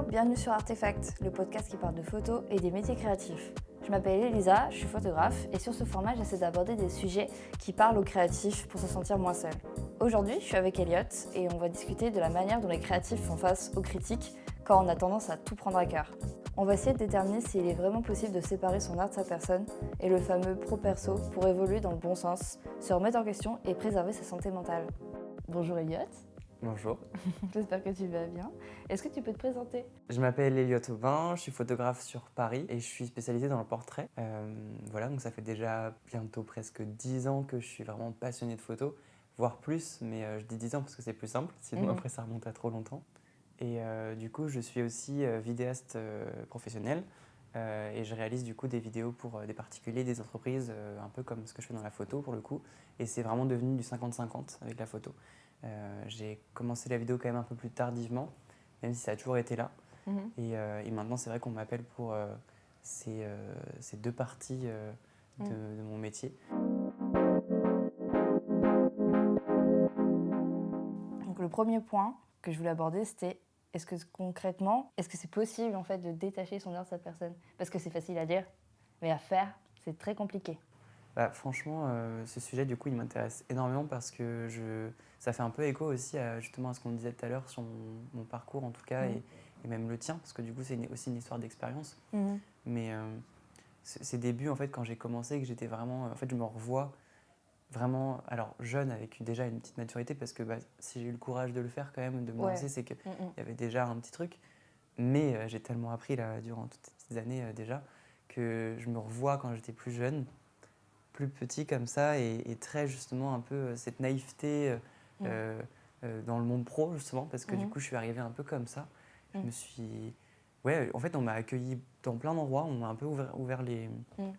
bienvenue sur Artefact, le podcast qui parle de photos et des métiers créatifs. Je m'appelle Elisa, je suis photographe et sur ce format, j'essaie d'aborder des sujets qui parlent aux créatifs pour se sentir moins seul. Aujourd'hui, je suis avec Elliot et on va discuter de la manière dont les créatifs font face aux critiques quand on a tendance à tout prendre à cœur. On va essayer de déterminer s'il est vraiment possible de séparer son art de sa personne et le fameux pro-perso pour évoluer dans le bon sens, se remettre en question et préserver sa santé mentale. Bonjour Elliot. Bonjour. J'espère que tu vas bien. Est-ce que tu peux te présenter ? Je m'appelle Elliot Aubin, je suis photographe sur Paris et je suis spécialisé dans le portrait. Voilà, donc ça fait déjà bientôt presque 10 ans que je suis vraiment passionné de photos, voire plus, mais je dis 10 ans parce que c'est plus simple, sinon après ça remonte à trop longtemps. Et du coup, je suis aussi vidéaste professionnel et je réalise du coup des vidéos pour des particuliers, des entreprises, un peu comme ce que je fais dans la photo pour le coup. Et c'est vraiment devenu du 50-50 avec la photo. J'ai commencé la vidéo quand même un peu plus tardivement, même si ça a toujours été là. Et maintenant, c'est vrai qu'on m'appelle pour ces deux parties de mon métier. Donc le premier point que je voulais aborder, c'était est-ce que concrètement, est-ce que c'est possible en fait de détacher son art de sa personne ? Parce que c'est facile à dire, mais à faire, c'est très compliqué. Bah, franchement, ce sujet, du coup, il m'intéresse énormément parce que ça fait un peu écho aussi justement à ce qu'on disait tout à l'heure sur mon parcours, en tout cas, et même le tien, parce que du coup, c'est aussi une histoire d'expérience. Mais ces débuts, en fait, quand j'ai commencé, que j'étais vraiment... En fait, je me revois vraiment, alors jeune, avec déjà une petite maturité, parce que si j'ai eu le courage de le faire quand même, de me lancer, c'est qu'il y avait déjà un petit truc. Mais j'ai tellement appris là, durant toutes ces petites années déjà, que je me revois quand j'étais plus jeune, plus petit comme ça, et très justement un peu cette naïveté dans le monde pro, justement, parce que du coup, je suis arrivé un peu comme ça. Je me suis... Ouais, en fait, on m'a accueilli dans plein d'endroits, on m'a un peu ouvert les...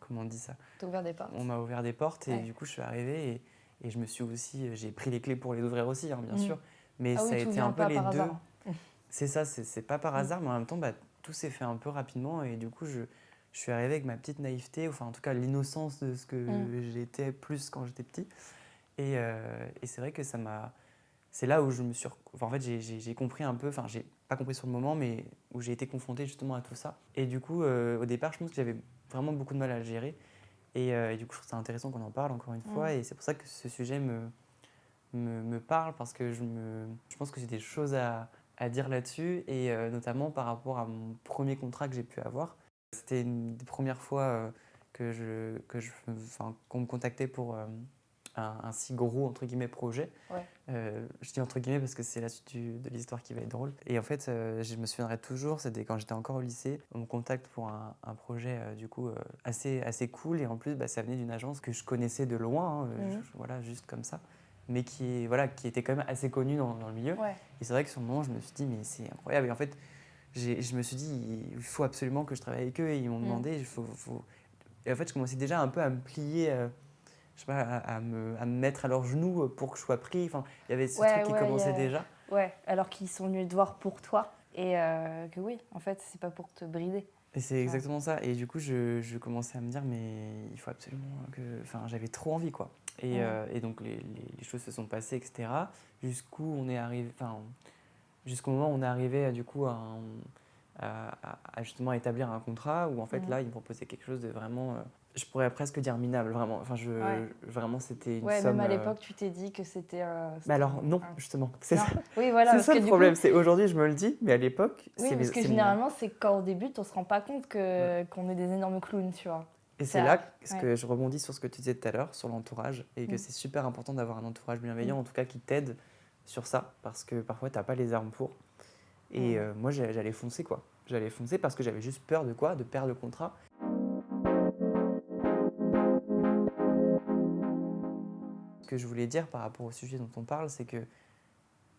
Comment on dit ça ? T'as ouvert des portes. On m'a ouvert des portes, et du coup, je suis arrivé, et je me suis aussi... J'ai pris les clés pour les ouvrir aussi, hein, bien sûr, mais ça a été un peu les deux. C'est ça, c'est pas par hasard, mais en même temps, tout s'est fait un peu rapidement, et du coup, je suis arrivé avec ma petite naïveté, enfin en tout cas l'innocence de ce que j'étais plus quand j'étais petit. Et c'est vrai que ça m'a... C'est là où je me suis... Enfin, en fait, j'ai compris un peu, enfin j'ai pas compris sur le moment, mais où j'ai été confronté justement à tout ça. Et du coup, au départ, je pense que j'avais vraiment beaucoup de mal à le gérer. Et du coup, je trouve ça intéressant qu'on en parle encore une fois. Et c'est pour ça que ce sujet me parle, parce que je pense que j'ai des choses à dire là-dessus, et notamment par rapport à mon premier contrat que j'ai pu avoir. C'était une des premières fois qu'on me contactait pour un si gros, entre guillemets, projet. Je dis entre guillemets parce que c'est la suite de l'histoire qui va être drôle. Et en fait, je me souviendrai toujours, c'était quand j'étais encore au lycée, on me contacte pour un projet du coup assez cool. Et en plus, ça venait d'une agence que je connaissais de loin, voilà, juste comme ça, mais qui était quand même assez connue dans le milieu. Et c'est vrai que sur le moment, je me suis dit, mais c'est incroyable. Et en fait, je me suis dit, il faut absolument que je travaille avec eux. Et ils m'ont demandé, Et en fait, je commençais déjà un peu à me plier, je sais pas, à me mettre à leurs genoux pour que je sois pris. Enfin, il y avait ce truc qui commençait déjà. Ouais, alors qu'ils sont venus te voir pour toi. Et que oui, en fait, c'est pas pour te brider. Et c'est exactement ça. Et du coup, je commençais à me dire, mais il faut absolument que... Enfin, j'avais trop envie, quoi. Et donc, les choses se sont passées, etc. Jusqu'où on est arrivé... Enfin, jusqu'au moment où on est arrivé, du coup, à justement établir un contrat où, en fait, là, ils me proposaient quelque chose de vraiment... je pourrais presque dire minable, vraiment. Enfin, vraiment, c'était une somme... Même à l'époque, tu t'es dit que c'était... Mais alors, non, justement. C'est ça, oui, voilà, c'est ça le problème. C'est aujourd'hui, je me le dis, mais à l'époque... Oui, parce que généralement, c'est quand on débute, on se rend pas compte qu'on est des énormes clowns, tu vois. Et c'est là que je rebondis sur ce que tu disais tout à l'heure, sur l'entourage, et que c'est super important d'avoir un entourage bienveillant, en tout cas qui t'aide sur ça, parce que parfois, tu n'as pas les armes pour. Et moi, j'allais foncer, quoi. J'allais foncer parce que j'avais juste peur de quoi ? De perdre le contrat. Ce que je voulais dire par rapport au sujet dont on parle, c'est que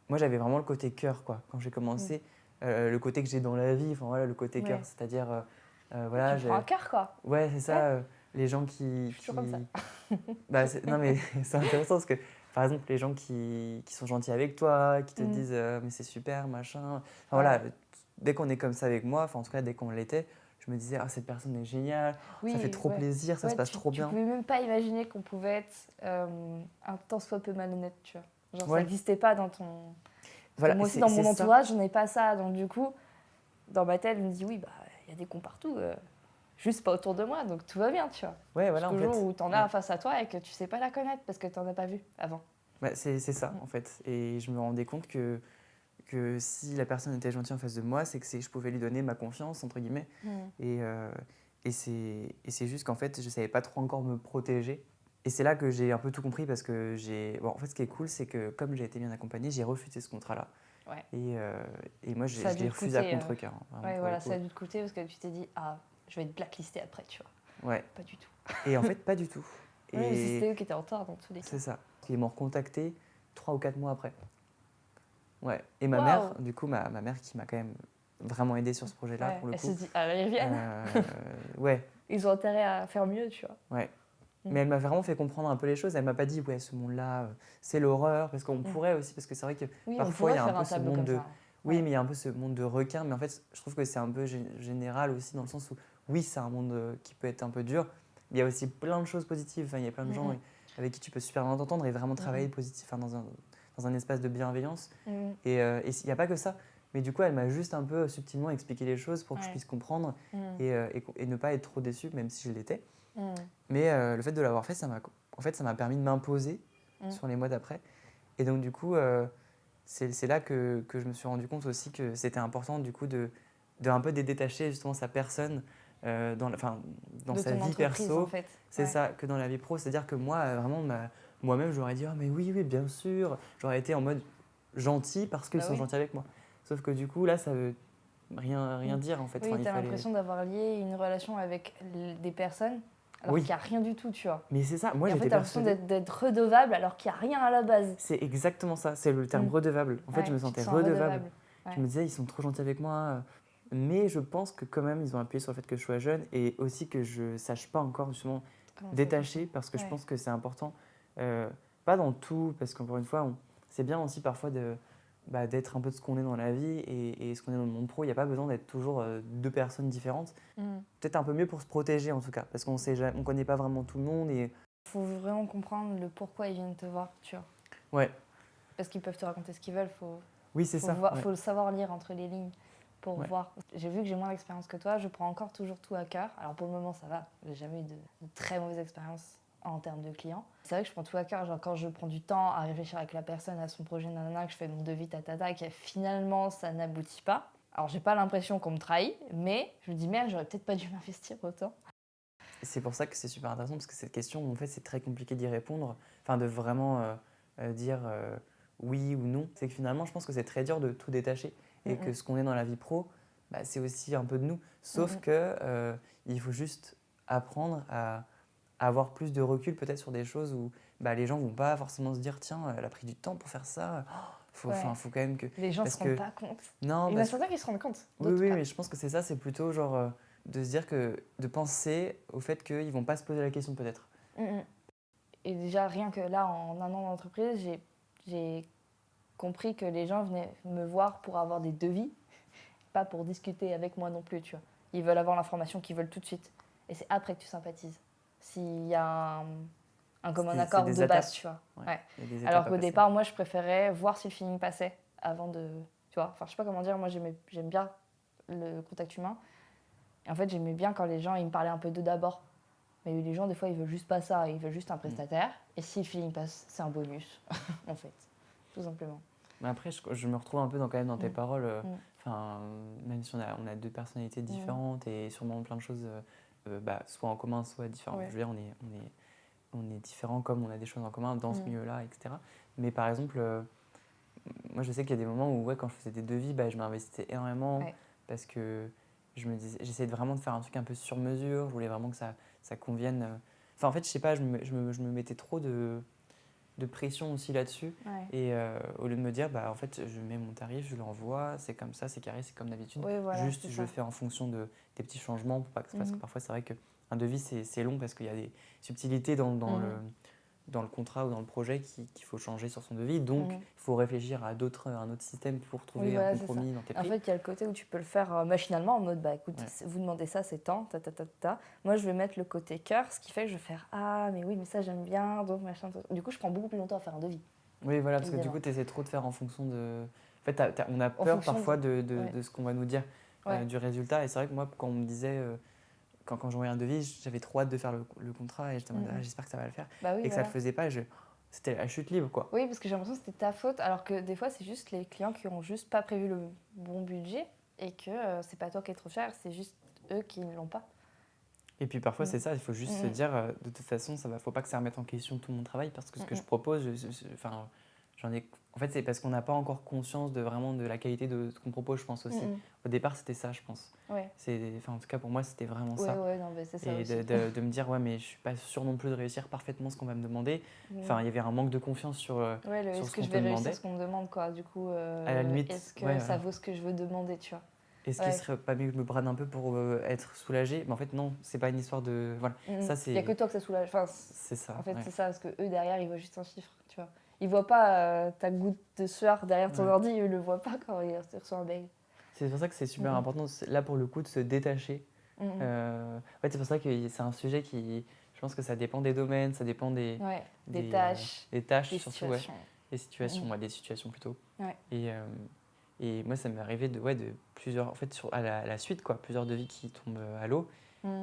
moi, j'avais vraiment le côté cœur, quoi. Quand j'ai commencé, le côté que j'ai dans la vie, enfin voilà, le côté cœur, c'est-à-dire... voilà, tu prends un cœur, quoi. Ouais, c'est ça. Les gens qui... Je suis comme ça. Non, mais c'est intéressant parce que, par exemple, les gens qui sont gentils avec toi, qui te disent mais c'est super, machin. Enfin, voilà, dès qu'on est comme ça avec moi, enfin en tout cas dès qu'on l'était, je me disais ah cette personne est géniale, ça fait trop plaisir, ça se passe trop bien. Tu pouvais même pas imaginer qu'on pouvait être un tant soit peu malhonnête, tu vois. Genre ça n'existait pas dans ton... Voilà, moi aussi dans mon entourage, je n'ai pas ça, donc du coup, dans ma tête, je me dis oui, bah, il y a des cons partout, juste pas autour de moi, donc tout va bien, tu vois. Ouais, voilà, en Jusqu'au fait. jour où t'en as face à toi et que tu sais pas la connaître parce que t'en as pas vu avant. Ouais, c'est ça, en fait. Et je me rendais compte que si la personne était gentille en face de moi, c'est que je pouvais lui donner ma confiance, entre guillemets. Et, euh, et c'est juste qu'en fait, je savais pas trop encore me protéger. Et c'est là que j'ai un peu tout compris parce que bon, en fait, ce qui est cool, c'est que comme j'ai été bien accompagné, j'ai refusé ce contrat-là. Ouais. Et moi, je Ça a dû l'ai te refusé à coûter, contre-cœur. Hein, vraiment, ouais, pour le voilà, coup. ça a dû te coûter parce que tu t'es dit, ah, je vais être blacklisté après, tu vois. Ouais. Pas du tout. Et en fait, pas du tout. Oui, mais Et c'était eux qui étaient en tort dans tous les cas. c'est ça. Ils m'ont recontacté 3 ou 4 mois après. Ouais. Et ma Waouh. mère, du coup, ma mère qui m'a quand même vraiment aidé sur ce projet-là, Ouais, pour le elle coup. se dit, ah, ils reviennent. Ouais, Ils ont intérêt à faire mieux, tu vois. ouais. Mais elle m'a vraiment fait comprendre un peu les choses. Elle m'a pas dit, ouais, ce monde-là, c'est l'horreur. Parce qu'on pourrait aussi, parce que c'est vrai que Oui, on parfois, il pourrait y a un faire peu un ce tableau monde comme de. ça. Oui, Ouais. mais il y a un peu ce monde de requins. Mais en fait, je trouve que c'est un peu général aussi, dans le sens où, oui, c'est un monde qui peut être un peu dur. Mais il y a aussi plein de choses positives. Enfin, il y a plein de gens avec qui tu peux super bien t'entendre et vraiment travailler positif, enfin, dans un espace de bienveillance. Et il n'y a pas que ça. Mais du coup, elle m'a juste un peu subtilement expliqué les choses pour que je puisse comprendre et ne pas être trop déçu, même si je l'étais. Mais le fait de l'avoir fait, ça m'a permis de m'imposer sur les mois d'après. Et donc, du coup, c'est là que je me suis rendu compte aussi que c'était important, du coup, de un peu détacher justement sa personne dans de sa ton vie entreprise, perso. en fait. C'est ça, que dans la vie pro. C'est-à-dire que moi, vraiment, moi-même, j'aurais dit, oh, mais oui, oui, bien sûr. J'aurais été en mode gentil parce qu'ils sont gentils avec moi. Sauf que du coup, là, ça veut rien dire, en fait. Oui, Enfin, t'as l'impression d'avoir lié une relation avec des personnes alors Oui. qu'il n'y a rien du tout, tu vois. Mais c'est ça, moi Et en fait, j'étais t'as l'impression persuadé. d'être redevable alors qu'il n'y a rien à la base. C'est exactement ça, c'est le terme redevable. En fait, je me Tu te sentais sens redevable. Ouais. Je me disais, ils sont trop gentils avec moi. Mais je pense que quand même, ils ont appuyé sur le fait que je sois jeune et aussi que je sache pas encore justement détacher parce que je pense que c'est important. Pas dans tout, parce qu'encore une fois, c'est bien aussi parfois d'être un peu de ce qu'on est dans la vie et ce qu'on est dans le monde pro. Il n'y a pas besoin d'être toujours deux personnes différentes. Peut-être un peu mieux pour se protéger en tout cas, parce qu'on ne connaît pas vraiment tout le monde. Il faut vraiment comprendre le pourquoi ils viennent te voir, tu vois. Ouais. Parce qu'ils peuvent te raconter ce qu'ils veulent, oui, c'est ça. Faut le savoir lire entre les lignes pour voir. J'ai vu que j'ai moins d'expérience que toi, je prends encore toujours tout à cœur. Alors pour le moment, ça va, j'ai jamais eu de très mauvaises expériences en termes de clients. C'est vrai que je prends tout à cœur, genre quand je prends du temps à réfléchir avec la personne à son projet, nanana, que je fais mon devis, tatata, et que finalement ça n'aboutit pas. Alors j'ai pas l'impression qu'on me trahit, mais je me dis merde, j'aurais peut-être pas dû m'investir autant. C'est pour ça que c'est super intéressant, parce que cette question, en fait, c'est très compliqué d'y répondre, enfin de vraiment dire oui ou non. C'est que finalement, je pense que c'est très dur de tout détacher et que ce qu'on est dans la vie pro, bah, c'est aussi un peu de nous. Sauf que il faut juste apprendre à avoir plus de recul peut-être sur des choses où bah, les gens vont pas forcément se dire tiens, elle a pris du temps pour faire ça. Faut quand même que... Les gens ne se rendent pas compte. Non, il y en a certains qui se rendent compte. Oui, mais je pense que c'est ça, c'est plutôt genre de se dire de penser au fait qu'ils vont pas se poser la question peut-être. Et déjà, rien que là, en un an d'entreprise, j'ai compris que les gens venaient me voir pour avoir des devis, pas pour discuter avec moi non plus, tu vois. Ils veulent avoir l'information qu'ils veulent tout de suite. Et c'est après que tu sympathises. S'il y a un commun accord de base, tu vois. Ouais. Alors qu'au départ, moi, je préférais voir si le feeling passait avant de... Tu vois, enfin, je sais pas comment dire, moi, j'aime bien le contact humain. Et en fait, j'aimais bien quand les gens, ils me parlaient un peu d'eux d'abord. Mais les gens, des fois, ils veulent juste pas ça, ils veulent juste un prestataire. Et si le feeling passe, c'est un bonus, en fait, tout simplement. Mais après, je me retrouve un peu quand même dans tes paroles. Même si on a deux personnalités différentes et sûrement plein de choses, soit en commun, soit différentes. Je veux dire, on est différents comme on a des choses en commun dans ce milieu-là, etc. Mais par exemple, moi, je sais qu'il y a des moments où, quand je faisais des devis, je m'investissais énormément parce que j'essayais vraiment de faire un truc un peu sur mesure. Je voulais vraiment que ça convienne. Enfin, en fait, je sais pas, je me mettais trop de pression aussi là-dessus. Et au lieu de me dire, en fait, je mets mon tarif, je l'envoie, c'est comme ça, c'est carré, c'est comme d'habitude. Juste, je le fais en fonction des petits changements. Parce que parfois, c'est vrai qu'un devis, c'est long parce qu'il y a des subtilités dans le contrat ou dans le projet qu'il faut changer sur son devis. Donc, il faut réfléchir à un autre système pour trouver un compromis dans tes prix. En fait, il y a le côté où tu peux le faire machinalement, en mode, écoute, vous demandez ça, c'est tant, ta. Moi, je vais mettre le côté cœur, ce qui fait que je vais faire, ah, mais oui, mais ça, j'aime bien, donc machin. Du coup, je prends beaucoup plus longtemps à faire un devis. Oui, voilà, parce que du coup, tu essaies trop de faire en fonction de... En fait, on a peur parfois de ce qu'on va nous dire. du résultat. Et c'est vrai que moi, quand on me disait, quand j'envoyais un devis, j'avais trop hâte de faire le contrat et j'étais en mode, j'espère que ça va le faire. Bah oui, Et que ça le faisait pas, c'était la chute libre, quoi. Oui, parce que j'ai l'impression que c'était ta faute, alors que des fois, c'est juste les clients qui ont juste pas prévu le bon budget et que c'est pas toi qui es trop cher, c'est juste eux qui ne l'ont pas. Et puis parfois, c'est ça, il faut juste se dire, de toute façon, faut pas que ça remette en question tout mon travail parce que ce que je propose, en fait, c'est parce qu'on n'a pas encore conscience vraiment de la qualité de ce qu'on propose, je pense aussi. Au départ, c'était ça, je pense. Ouais. En tout cas, pour moi, c'était vraiment ça. Non, mais c'est ça et aussi. de me dire, ouais, mais je suis pas sûr non plus de réussir parfaitement ce qu'on va me demander. Enfin, il y avait un manque de confiance sur sur est-ce ce que qu'on je vais te réussir demandait. ce qu'on me demande, quoi. Du coup, À la limite, est-ce que ça vaut ce que je veux demander, tu vois. Est-ce qu'il serait pas mieux que je me brade un peu pour être soulagée? Mais en fait, non, c'est pas une histoire de. Voilà. Ça, Il n'y a que toi que ça soulage. Enfin, c'est ça. En fait, c'est ça, parce que eux derrière, ils voient juste un chiffre, tu vois. Ils voient pas ta goutte de sueur derrière ton ordi, ils le voient pas quand ils reçoivent un mail. C'est pour ça que c'est super important, là pour le coup, de se détacher. En fait, c'est pour ça que c'est un sujet qui. Je pense que ça dépend des domaines, ça dépend des tâches. Des tâches, des surtout, situations. Des situations, des situations plutôt. Ouais. Et moi, ça m'est arrivé de plusieurs. En fait, à la suite, quoi, plusieurs devis qui tombent à l'eau.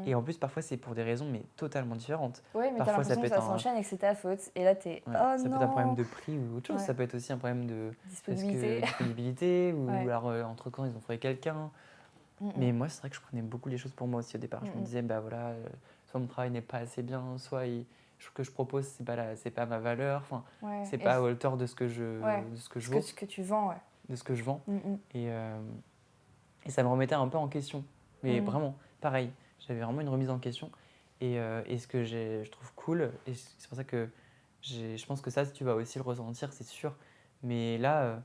Et en plus, parfois, c'est pour des raisons mais totalement différentes. Oui, mais parfois, t'as l'impression que ça s'enchaîne et que c'est ta faute. Et là, t'es ça peut être un problème de prix ou autre chose. Ça peut être aussi un problème de disponibilité ou alors entre-temps, ils ont trouvé quelqu'un. Mais moi, c'est vrai que je prenais beaucoup les choses pour moi aussi au départ. Je me disais, bah voilà, soit mon travail n'est pas assez bien, soit ce que je propose, c'est pas ma valeur. Enfin, c'est pas à hauteur de ce que je vaux. Ce que tu vends, De ce que je vends. Et ça me remettait un peu en question. Mais vraiment, pareil, j'avais vraiment une remise en question. Et ce que je trouve cool, et c'est pour ça que je pense que ça, tu vas aussi le ressentir, c'est sûr. Mais là,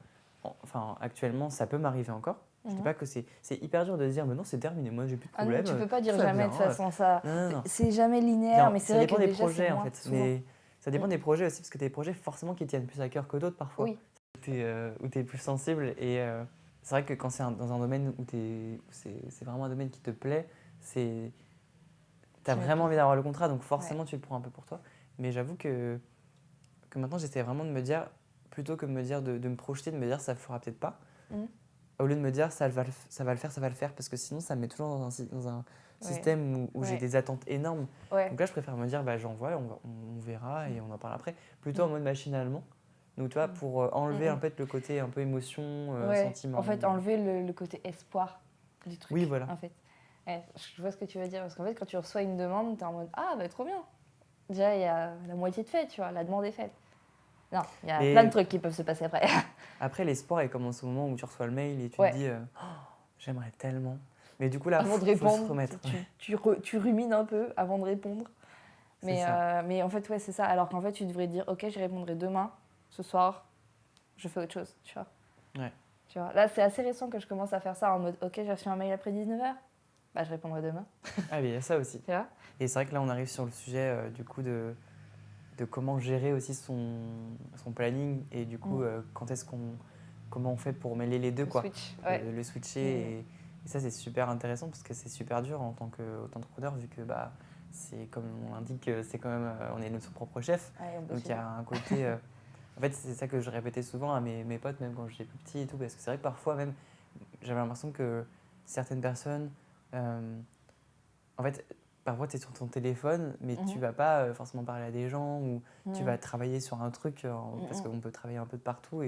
actuellement, ça peut m'arriver encore. Je dis pas que c'est hyper dur de se dire, mais non, c'est terminé, moi j'ai plus de problème. Tu peux pas dire jamais de toute façon ça. Non. C'est jamais linéaire, mais c'est vrai que ça dépend des déjà, projets en fait. souvent. Mais ça dépend des projets aussi, parce que tu as des projets forcément qui tiennent plus à cœur que d'autres parfois. Oui. Où tu es plus sensible. Et c'est vrai que quand c'est dans un domaine où c'est vraiment un domaine qui te plaît, tu as vraiment envie d'avoir le contrat, donc forcément tu le prends un peu pour toi. Mais j'avoue que maintenant j'essaie vraiment de me dire, plutôt que de me dire de me projeter, de me dire ça ne le fera peut-être pas, au lieu de me dire ça va le faire, parce que sinon ça me met toujours dans un système où j'ai des attentes énormes. Donc là je préfère me dire j'envoie, on verra et on en parle après, plutôt en mode machinalement. Donc tu vois, pour enlever un peu le côté un peu émotion, sentiment. En fait, enlever le côté espoir du truc. Oui, voilà. En fait. Je vois ce que tu veux dire, parce qu'en fait, quand tu reçois une demande, t'es en mode ah, bah trop bien. Déjà, il y a la moitié de fait, tu vois, la demande est faite. Non, il y a plein de trucs qui peuvent se passer après. Après, l'espoir, il commence au moment où tu reçois le mail et tu te dis j'aimerais tellement. Mais du coup, là, avant de répondre, faut se répondre, remettre. tu rumines un peu avant de répondre. Mais en fait, c'est ça. Alors qu'en fait, tu devrais dire ok, j'y répondrai demain, ce soir, je fais autre chose, tu vois. Ouais. Tu vois. Là, c'est assez récent que je commence à faire ça en mode ok, j'ai reçu un mail après 19h, bah je répondrai demain. Ah, mais il y a ça aussi. Tu vois. Et c'est vrai que là, on arrive sur le sujet du coup de comment gérer aussi son planning et du coup, comment on fait pour mêler les deux, quoi. Le switcher. Et ça, c'est super intéressant parce que c'est super dur en tant qu'entrepreneur, vu que c'est comme on l'indique, c'est quand même, on est notre propre chef. Donc il y a un côté. En fait, c'est ça que je répétais souvent à mes potes, même quand j'étais plus petit et tout, parce que c'est vrai que parfois, même, j'avais l'impression que certaines personnes. En fait, parfois, tu es sur ton téléphone, mais tu vas pas forcément parler à des gens ou tu vas travailler sur un truc, parce qu'on peut travailler un peu de partout,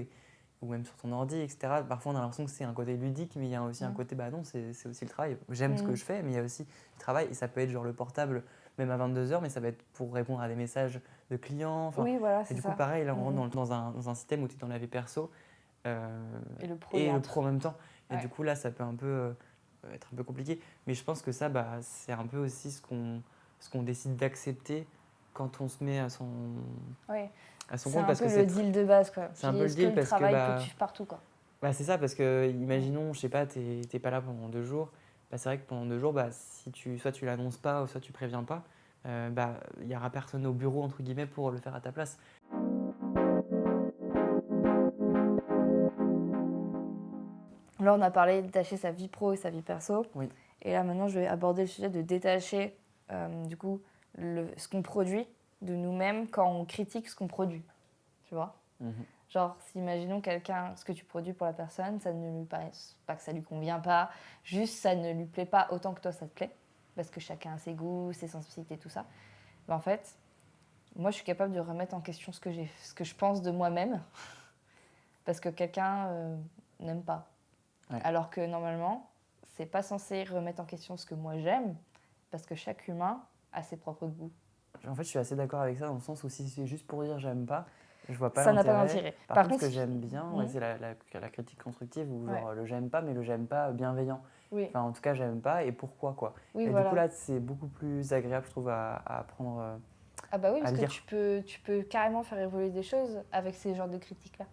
ou même sur ton ordi, etc. Parfois, on a l'impression que c'est un côté ludique, mais il y a aussi un côté, non, c'est aussi le travail. J'aime ce que je fais, mais il y a aussi le travail, et ça peut être genre le portable, même à 22h, mais ça va être pour répondre à des messages de clients. Oui, voilà, et du coup, pareil, là, on rentre dans un système où tu es dans la vie perso et le pro en même temps. Et du coup, là, ça peut un peu être un peu compliqué. Mais je pense que ça, c'est un peu aussi ce qu'on décide d'accepter quand on se met à son compte. C'est un peu le deal de base, quoi. C'est un peu le deal parce que le travail peut te suivre partout, quoi. C'est ça, parce que imaginons, je sais pas, t'es pas là pendant 2 jours. C'est vrai que pendant 2 jours, si soit tu l'annonces pas, ou soit tu préviens pas, il y aura personne au bureau entre guillemets pour le faire à ta place. Là, on a parlé de détacher sa vie pro et sa vie perso. Oui. Et là, maintenant, je vais aborder le sujet de détacher, du coup, ce qu'on produit de nous-mêmes quand on critique ce qu'on produit. Tu vois ? Genre, si imaginons quelqu'un, ce que tu produis pour la personne, ça ne lui paraît pas que ça lui convient pas, juste ça ne lui plaît pas autant que toi ça te plaît, parce que chacun a ses goûts, ses sensibilités, tout ça. Ben, en fait, moi je suis capable de remettre en question ce que je pense de moi-même, parce que quelqu'un n'aime pas. Ouais. Alors que normalement, c'est pas censé remettre en question ce que moi j'aime, parce que chaque humain a ses propres goûts. En fait, je suis assez d'accord avec ça dans le sens où si c'est juste pour dire j'aime pas, je vois pas Ça n'a pas l'intérêt. d'intérêt. Par contre, ce que j'aime bien, c'est la critique constructive ou genre Ouais. le j'aime pas, mais le j'aime pas bienveillant. Oui, Enfin, en tout cas, j'aime pas et pourquoi quoi. oui, Et voilà. du coup, là, c'est beaucoup plus agréable, je trouve, à apprendre Ah bah oui, à parce que lire. tu peux carrément faire évoluer des choses avec ces genres de critiques-là.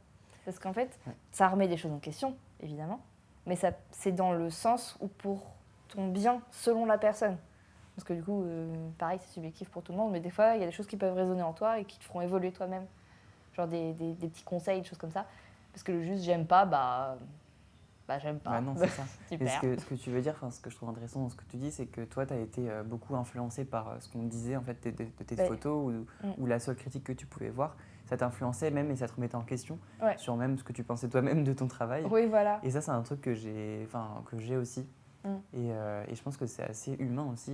Parce qu'en fait, Ouais. ça remet des choses en question, évidemment, mais ça, c'est dans le sens où pour ton bien, selon la personne. Parce que du coup, pareil, c'est subjectif pour tout le monde, mais des fois, il y a des choses qui peuvent résonner en toi et qui te feront évoluer toi-même. Genre des petits conseils, des choses comme ça. Parce que le juste j'aime pas, j'aime pas. Bah non, c'est ça. Et Super. ce que tu veux dire, ce que je trouve intéressant dans ce que tu dis, c'est que toi, tu as été beaucoup influencé par ce qu'on disait en fait, de tes photos ou la seule critique que tu pouvais voir. Ça t'influençait même et ça te remettait en question sur même ce que tu pensais toi-même de ton travail. Oui, voilà. Et ça, c'est un truc que j'ai aussi. Et je pense que c'est assez humain aussi.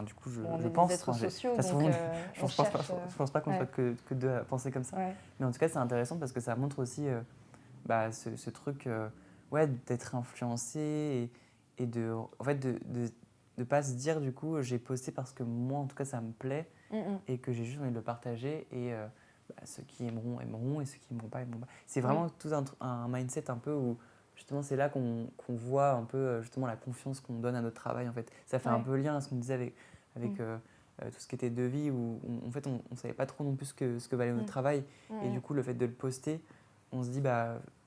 Du coup, On je est pense. des êtres sociaux, ça se donc trouve, je on pense pas qu'on soit ouais. que deux à penser comme ça. Ouais. Mais en tout cas, c'est intéressant parce que ça montre aussi ce truc d'être influencé et en fait, de pas se dire du coup, j'ai posté parce que moi, en tout cas, ça me plaît et que j'ai juste envie de le partager. Et ceux qui aimeront, aimeront et ceux qui aimeront pas, aimeront pas. C'est vraiment tout un mindset un peu où justement, c'est là qu'on voit un peu justement la confiance qu'on donne à notre travail. En fait. Ça fait un peu lien à ce qu'on disait avec tout ce qui était devis, où en fait, on ne savait pas trop non plus ce que valait notre travail. Et du coup, le fait de le poster, on se dit,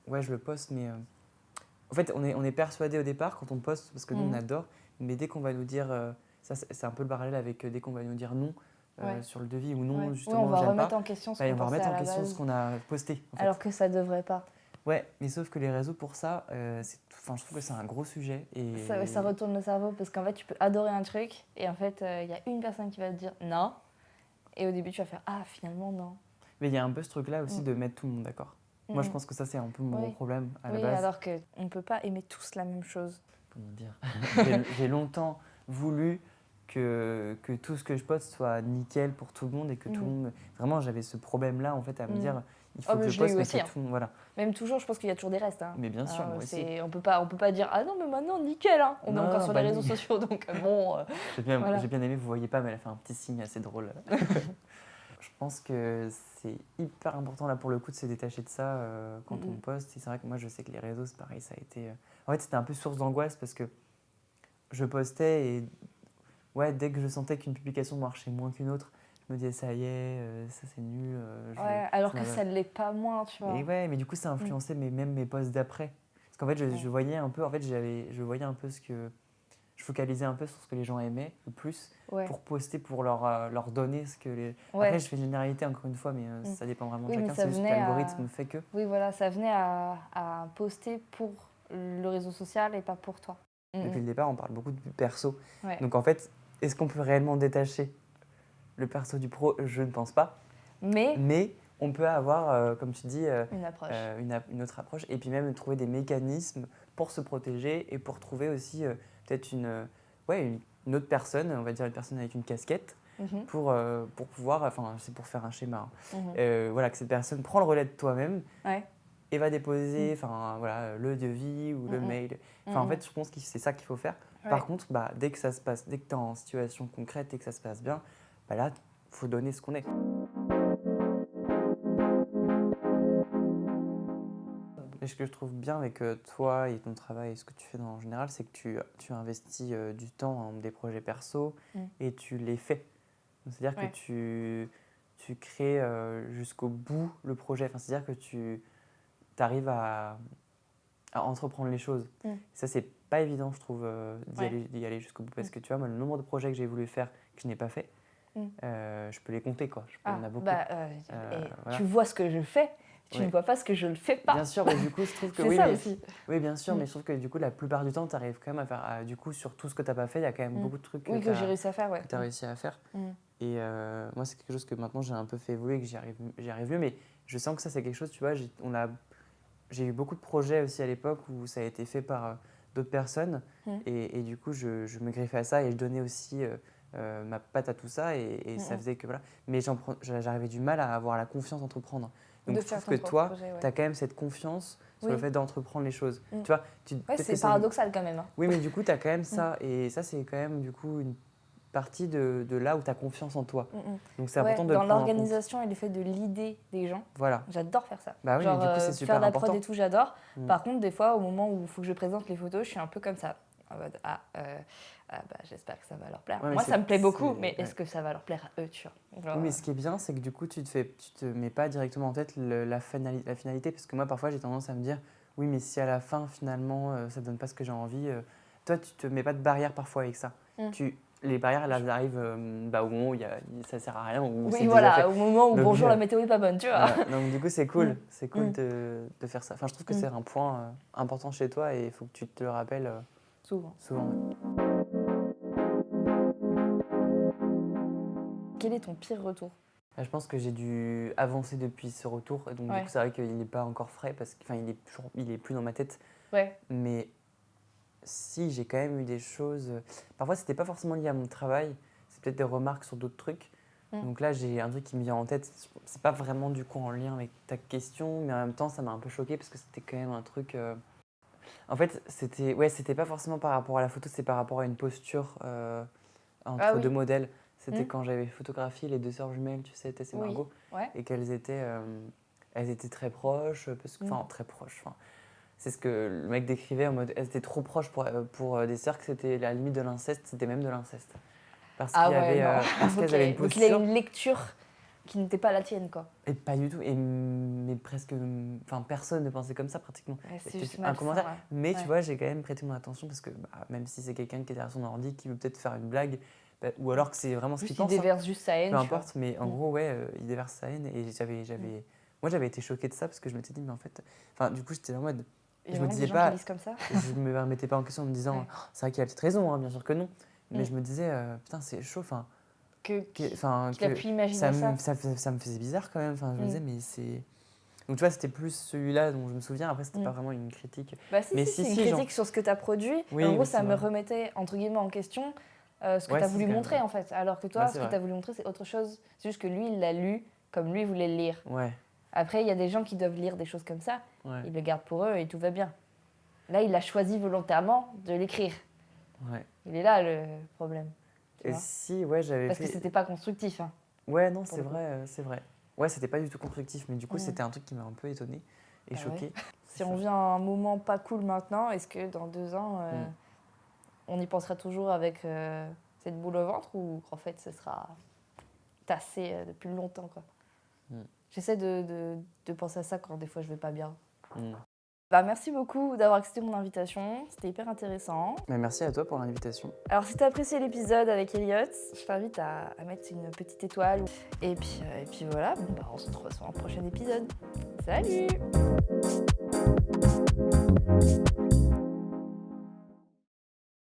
ouais, je le poste, mais en fait, on est persuadé au départ quand on poste, parce que nous, on adore, mais dès qu'on va nous dire, ça c'est un peu le parallèle avec dès qu'on va nous dire non sur le devis ou non, justement, on va j'aime remettre pas, en question ce on qu'on va pensait remettre à en la question base. ce qu'on a posté. En fait. Alors que ça devrait pas. Ouais, mais sauf que les réseaux, pour ça, je trouve que c'est un gros sujet. Et Ça retourne le cerveau parce qu'en fait, tu peux adorer un truc et en fait, il y a une personne qui va te dire non. Et au début, tu vas faire ah, finalement, non. Mais il y a un peu ce truc-là aussi de mettre tout le monde d'accord. Moi, je pense que ça, c'est un peu mon gros problème à la base. Alors qu'on ne peut pas aimer tous la même chose. Comment dire J'ai longtemps voulu que tout ce que je poste soit nickel pour tout le monde et que tout le monde... Vraiment, j'avais ce problème-là, en fait, à me dire, il faut que je poste, mais que tout le monde... Voilà. Même toujours, je pense qu'il y a toujours des restes. Hein. Mais bien sûr, moi aussi. On peut pas dire, ah non, mais maintenant, nickel, hein. On est encore sur les réseaux sociaux, donc bon... J'ai bien aimé, vous voyez pas, mais elle a fait un petit signe assez drôle. Je pense que c'est hyper important, là, pour le coup, de se détacher de ça quand on poste. Et c'est vrai que moi, je sais que les réseaux, c'est pareil, ça a été... En fait, c'était un peu source d'angoisse parce que je postais et dès que je sentais qu'une publication marchait moins qu'une autre, je me disais ça y est, ça c'est nul. Alors que ça ne l'est pas moins, tu vois. Et mais du coup ça influençait même mes posts d'après. Parce qu'en fait je voyais un peu, je voyais un peu ce que... Je focalisais un peu sur ce que les gens aimaient le plus pour poster, pour leur donner ce que les... Après je fais une généralité encore une fois, mais ça dépend vraiment de chacun, c'est juste que l'algorithme fait que... Oui voilà, ça venait à poster pour le réseau social et pas pour toi. Depuis le départ on parle beaucoup de perso. Donc en fait, est-ce qu'on peut réellement détacher le perso du pro? Je ne pense pas. Mais on peut avoir, comme tu dis, une autre approche. Et puis même trouver des mécanismes pour se protéger et pour trouver aussi peut-être une autre personne, on va dire une personne avec une casquette, pour pouvoir, enfin c'est pour faire un schéma, que cette personne prend le relais de toi-même et va déposer le devis ou le mail. En fait, je pense que c'est ça qu'il faut faire. Par contre, dès que ça se passe, dès que tu es en situation concrète et que ça se passe bien, là, il faut donner ce qu'on est. Et ce que je trouve bien avec toi et ton travail et ce que tu fais en général, c'est que tu investis du temps dans des projets perso et tu les fais. C'est-à-dire que tu crées jusqu'au bout le projet. C'est-à-dire que tu arrives à entreprendre les choses. Ça, c'est pas évident, je trouve, d'y aller jusqu'au bout. Parce que tu vois, moi, le nombre de projets que j'ai voulu faire que je n'ai pas fait, je peux les compter, quoi. Il y en a beaucoup. Tu vois ce que je fais, Tu ne vois pas ce que je ne fais pas. Bien sûr, mais du coup, je trouve que C'est oui, ça mais, aussi. oui, bien sûr, mais je trouve que du coup, la plupart du temps, tu arrives quand même à faire. Du coup, sur tout ce que tu n'as pas fait, il y a quand même beaucoup de trucs Oui, que j'ai réussi à faire, ouais. que tu as réussi à faire. Mm. Et moi, c'est quelque chose que maintenant j'ai un peu fait évoluer, que j'y arrive mieux. Mais je sens que ça, c'est quelque chose, tu vois, j'ai eu beaucoup de projets aussi à l'époque où ça a été fait par d'autres personnes. Et du coup, je me griffais à ça et je donnais aussi ma patte à tout ça. Et ça faisait que voilà. Mais j'arrivais du mal à avoir la confiance d'entreprendre. Donc De je faire trouve ton que toi, propre projet, ouais. tu as quand même cette confiance sur le fait d'entreprendre les choses. Tu vois, Ouais, peut-être que c'est paradoxal quand même. Hein. Oui, mais du coup, tu as quand même ça. Et ça, c'est quand même du coup une partie de là où tu as confiance en toi. Donc c'est important de le dans prendre en compte. l'organisation et le fait de l'idée des gens, Voilà. j'adore faire ça. Bah oui, genre, mais du coup, c'est super faire la important. prod et tout, j'adore. Par contre, des fois, au moment où il faut que je présente les photos, je suis un peu comme ça. En mode, j'espère que ça va leur plaire. Ouais, moi, ça me plaît beaucoup, mais ouais. est-ce que ça va leur plaire à eux, tu vois genre, Oui, mais ce qui est bien, c'est que du coup, tu te mets pas directement en tête la finalité. Parce que moi, parfois, j'ai tendance à me dire, oui, mais si à la fin, finalement, ça donne pas ce que j'ai envie, toi, tu te mets pas de barrière parfois avec ça. Les barrières, elles arrivent au moment où ça sert à rien. Ou oui, c'est voilà, déjà fait. au moment où Donc, bonjour, la météo est pas bonne, tu vois. Voilà. Donc, du coup, c'est cool. C'est cool de faire ça. Enfin, je trouve que c'est un point important chez toi et il faut que tu te le rappelles Souvent. souvent. Quel est ton pire retour? Je pense que j'ai dû avancer depuis ce retour. Et donc, du coup, c'est vrai qu'il n'est pas encore frais parce qu'il il est plus dans ma tête. Ouais. Mais si, j'ai quand même eu des choses. Parfois, c'était pas forcément lié à mon travail. C'est peut-être des remarques sur d'autres trucs. Donc là, j'ai un truc qui me vient en tête. C'est pas vraiment du coup en lien avec ta question, mais en même temps, ça m'a un peu choqué parce que c'était quand même un truc. En fait, c'était pas forcément par rapport à la photo, c'est par rapport à une posture entre deux modèles. C'était quand j'avais photographié les deux sœurs jumelles, tu sais, Tess et Margot, et qu'elles étaient, elles étaient très proches, très proches. C'est ce que le mec décrivait en mode, elles étaient trop proches pour des sœurs que c'était la limite de l'inceste, c'était même de l'inceste. Parce qu'elles avaient une posture. Donc il a une lecture qui n'était pas la tienne, quoi. Et pas du tout, mais presque, personne ne pensait comme ça pratiquement. Ouais, c'est juste un commentaire. Ouais. Mais tu vois, j'ai quand même prêté mon attention parce que même si c'est quelqu'un qui est derrière son ordi, qui veut peut-être faire une blague, ou alors que c'est vraiment ce qu'il pense. Il déverse juste sa haine. Peu importe, mais en gros, il déverse sa haine. Et moi, j'avais été choquée de ça parce que je m'étais dit, mais en fait, du coup, j'étais en mode. Je me disais pas. Comme ça. Je me remettais pas en question en me disant, c'est vrai qu'il a peut-être raison, hein, bien sûr que non. Mais je me disais, putain, c'est chaud. Qu'il a pu imaginer ça me faisait bizarre quand même. Je me disais, mais c'est. Donc tu vois, c'était plus celui-là dont je me souviens. Après, c'était pas vraiment une critique. C'est une critique sur ce que tu as produit. Oui, en gros, ça me remettait, entre guillemets, en question ce que tu as voulu montrer, en fait. Alors que toi, ce que tu as voulu montrer, c'est autre chose. C'est juste que lui, il l'a lu comme lui voulait le lire. Ouais. Après, il y a des gens qui doivent lire des choses comme ça. Ils le gardent pour eux et tout va bien. Là, il a choisi volontairement de l'écrire. Ouais. Il est là, le problème. Et j'avais Parce que c'était pas constructif. Hein, ouais, non, c'est vrai, c'est vrai. Ouais, c'était pas du tout constructif, mais du coup, c'était un truc qui m'a un peu étonnée et choquée. Ouais. Si on vient à un moment pas cool maintenant, est-ce que dans 2 ans, on y pensera toujours avec cette boule au ventre ou qu'en fait, ce sera tassé depuis longtemps, quoi. J'essaie de penser à ça quand des fois je vais pas bien. Merci beaucoup d'avoir accepté mon invitation, c'était hyper intéressant. Mais merci à toi pour l'invitation. Alors si tu as apprécié l'épisode avec Elliot, je t'invite à mettre une petite étoile. Et puis voilà, on se retrouve sur un prochain épisode. Salut!